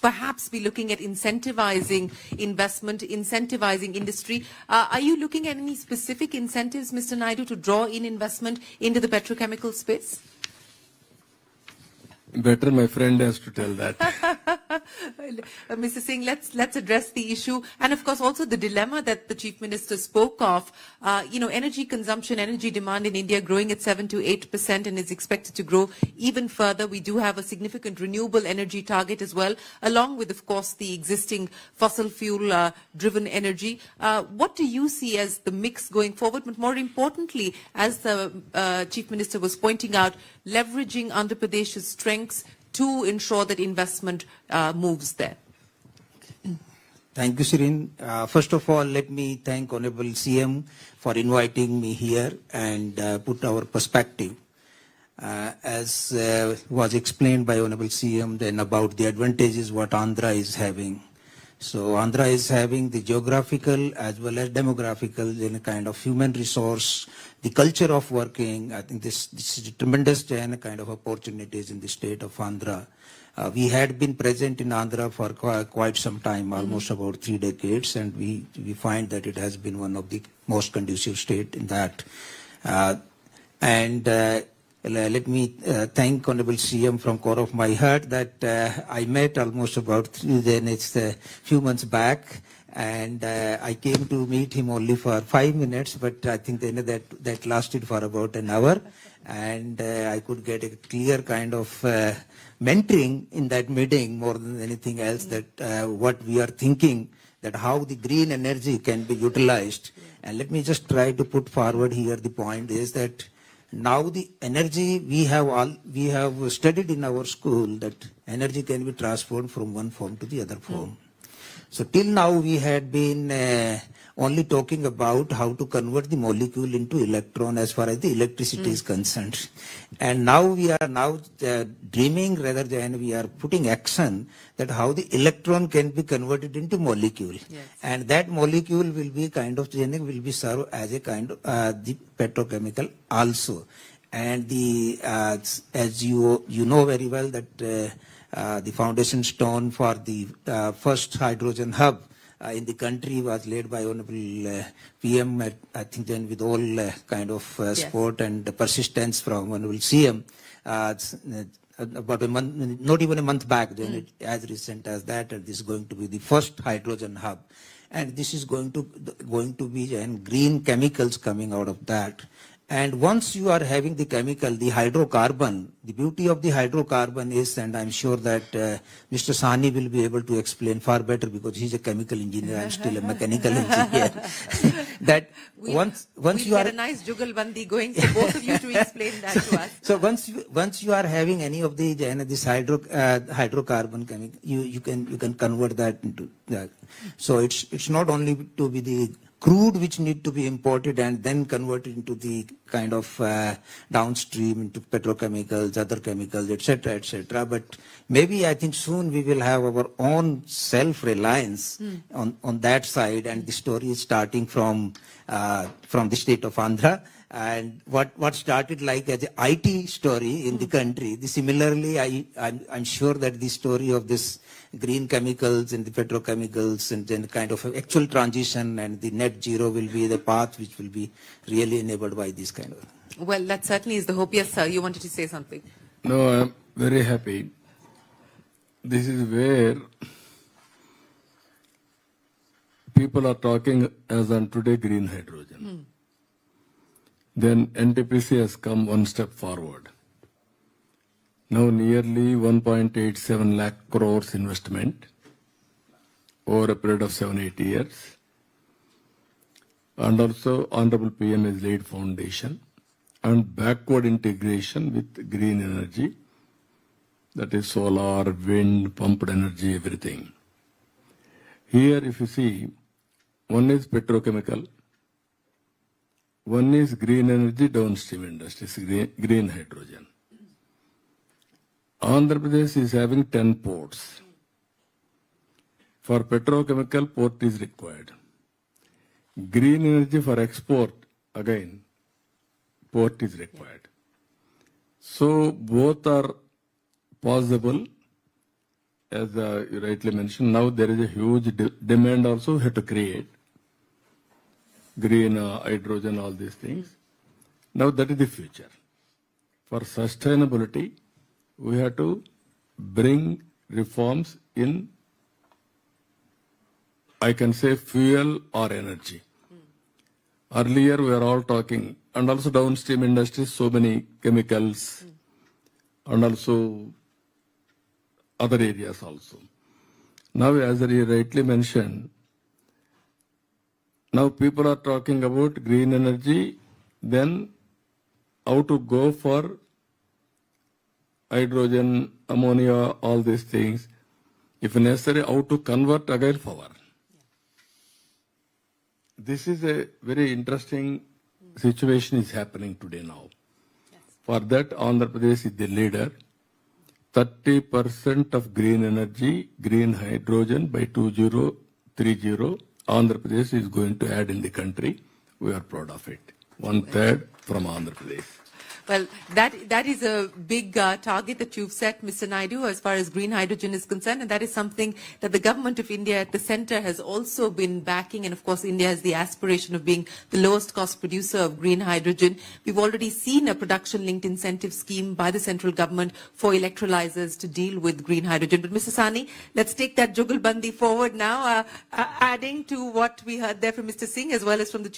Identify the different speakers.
Speaker 1: perhaps be looking at incentivizing investment, incentivizing industry. Are you looking at any specific incentives, Mr. Naidu, to draw in investment into the petrochemical space?
Speaker 2: Better my friend has to tell that.
Speaker 1: Mr. Singh, let's address the issue, and of course also the dilemma that the Chief Minister spoke of. Energy consumption, energy demand in India growing at 7 to 8% and is expected to grow even further. We do have a significant renewable energy target as well, along with, of course, the existing fossil fuel driven energy. What do you see as the mix going forward? But more importantly, as the Chief Minister was pointing out, leveraging Andhra Pradesh's strengths to ensure that investment moves there.
Speaker 3: Thank you, Shireen. First of all, let me thank Honorable CM for inviting me here and put our perspective. As was explained by Honorable CM then about the advantages what Andhra is having. So Andhra is having the geographical as well as demographical in a kind of human resource, the culture of working. I think this is a tremendous kind of opportunities in the state of Andhra. We had been present in Andhra for quite some time, almost about 3 decades, and we find that it has been one of the most conducive state in that. Let me thank Honorable CM from core of my heart that I met almost about few months back, and I came to meet him only for 5 minutes, but I think that lasted for about an hour, and I could get a clear kind of mentoring in that meeting more than anything else, that what we are thinking, that how the green energy can be utilized. And let me just try to put forward here the point is that now the energy we have studied in our school that energy can be transformed from one form to the other form. So till now we had been only talking about how to convert the molecule into electron as far as the electricity is concerned. And now we are dreaming rather than we are putting action that how the electron can be converted into molecule. Yes. And that molecule will be will be served as a kind of the petrochemical also. And as you know very well that the foundation stone for the first hydrogen hub in the country was laid by Honorable PM, I think then with all kind of support and persistence from Honorable CM. About a month, not even a month back, then as recent as that, and this is going to be the first hydrogen hub. And this is going to be green chemicals coming out of that. And once you are having the chemical, the hydrocarbon, the beauty of the hydrocarbon is, and I'm sure that Mr. Sani will be able to explain far better because he's a chemical engineer, I'm still a mechanical engineer. That once you are...
Speaker 1: a nice jugalbandi going for both of you to explain that to us.
Speaker 3: So once you are having any of this hydrocarbon chemical, you can convert that into that. So it's not only to be the crude which need to be imported and then converted into the kind of downstream into petrochemicals, other chemicals, etc. But maybe I think soon we will have our own self-reliance on that side, and the story is starting from the state of Andhra. And what started like as an IT story in the country, similarly I'm sure that the story of this green chemicals and the petrochemicals and then kind of actual transition and the net zero will be the path which will be really enabled by this kind of.
Speaker 1: Well, that certainly is the hope. Yes, sir, you wanted to say something.
Speaker 2: No, I'm very happy. This is where people are talking as on today green hydrogen. Then NTPC has come one step forward. Now nearly 1.87 lakh crores investment over a period of 7-8 years. And also Honorable PM has laid foundation and backward integration with green energy, that is solar, wind, pumped energy, everything. Here if you see, one is petrochemical, one is green energy downstream industries, green hydrogen. Andhra Pradesh is having 10 ports. For petrochemical, port is required. Green energy for export, again, port is required. So both are possible as you rightly mentioned, now there is a huge demand also we have to create. Green hydrogen, all these things. Now that is the future. For sustainability, we have to bring reforms in, I can say, fuel or energy. Earlier we were all talking, and also downstream industries, so many chemicals, and also other areas also. Now, as you rightly mentioned, now people are talking about green energy, then how to go for hydrogen, ammonia, all these things. If necessary, how to convert again power. This is a very interesting situation is happening today now. For that, Andhra Pradesh is the leader. 30% of green energy, green hydrogen by 2030, Andhra Pradesh is going to add in the country. We are proud of it. 1/3 from Andhra Pradesh.
Speaker 1: Well, that is a big target that you've set, Mr. Naidu, as far as green hydrogen is concerned, and that is something that the government of India at the center has also been backing. And of course, India has the aspiration of being the lowest cost producer of green hydrogen. We've already seen a production-linked incentive scheme by the central government for electrolyzers to deal with green hydrogen. But Mr. Sani, let's take that jugalbandi forward now, adding to what we heard there from Mr. Singh as well as from the